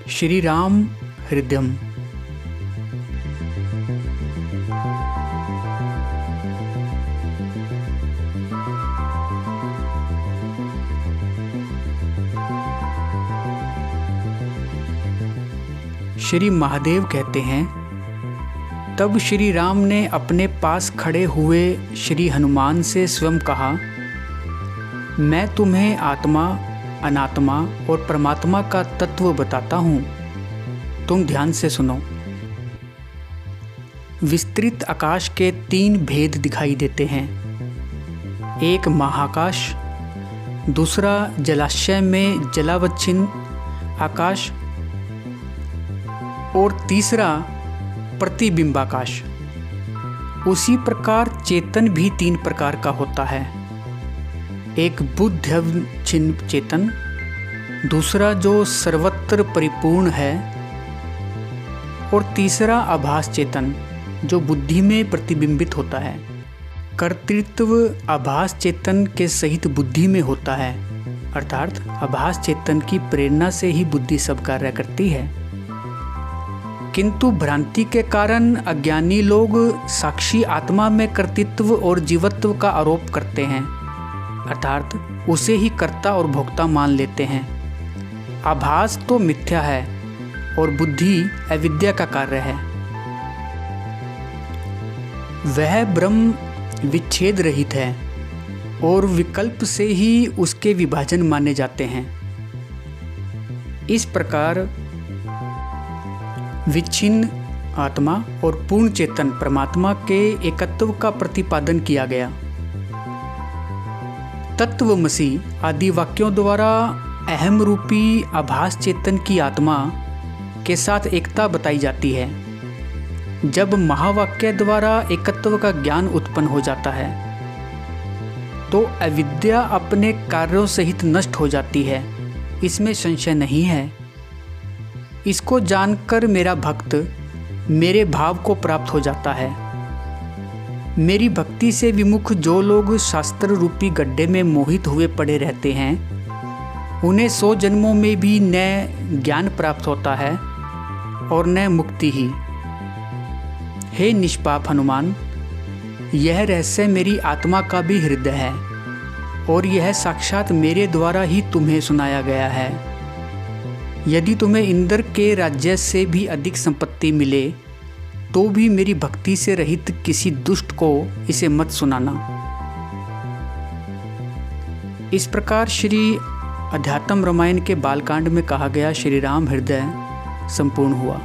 श्री राम हृदयम। श्री महादेव कहते हैं, तब श्री राम ने अपने पास खड़े हुए श्री हनुमान से स्वयं कहा, मैं तुम्हें आत्मा, अनात्मा और परमात्मा का तत्व बताता हूँ, तुम ध्यान से सुनो। विस्तृत आकाश के 3 भेद दिखाई देते हैं। एक महाकाश, दूसरा जलाशय में जलावच्छिन्न आकाश और तीसरा प्रतिबिंबाकाश। उसी प्रकार चेतन भी 3 प्रकार का होता है। एक बुद्ध्यवच्छिन्न चेतन, दूसरा जो सर्वत्र परिपूर्ण है और तीसरा आभास चेतन जो बुद्धि में प्रतिबिंबित होता है। कर्तृत्व आभास चेतन के सहित बुद्धि में होता है, अर्थात आभास चेतन की प्रेरणा से ही बुद्धि सब कार्य करती है। किंतु भ्रांति के कारण अज्ञानी लोग साक्षी आत्मा में कर्तृत्व और जीवत्व का आरोप करते हैं, अर्थात उसे ही कर्ता और भोक्ता मान लेते हैं। आभास तो मिथ्या है और बुद्धि अविद्या का कार्य है। वह ब्रह्म विच्छेद रहित है और विकल्प से ही उसके विभाजन माने जाते हैं। इस प्रकार विच्छिन्न आत्मा और पूर्ण चेतन परमात्मा के एकत्व का प्रतिपादन किया गया। तत्वमसि आदि वाक्यों द्वारा अहम रूपी आभास चेतन की आत्मा के साथ एकता बताई जाती है। जब महावाक्य द्वारा एकत्व का ज्ञान उत्पन्न हो जाता है तो अविद्या अपने कार्यों सहित नष्ट हो जाती है, इसमें संशय नहीं है। इसको जानकर मेरा भक्त मेरे भाव को प्राप्त हो जाता है। मेरी भक्ति से विमुख जो लोग शास्त्र रूपी गड्ढे में मोहित हुए पड़े रहते हैं, उन्हें 100 जन्मों में भी न ज्ञान प्राप्त होता है और न मुक्ति ही। हे निष्पाप हनुमान, यह रहस्य मेरी आत्मा का भी हृदय है और यह साक्षात मेरे द्वारा ही तुम्हें सुनाया गया है। यदि तुम्हें इंद्र के राज्य से भी अधिक संपत्ति मिले तो भी मेरी भक्ति से रहित किसी दुष्ट को इसे मत सुनाना। इस प्रकार श्री अध्यात्म रामायण के बालकांड में कहा गया श्री राम हृदय संपूर्ण हुआ।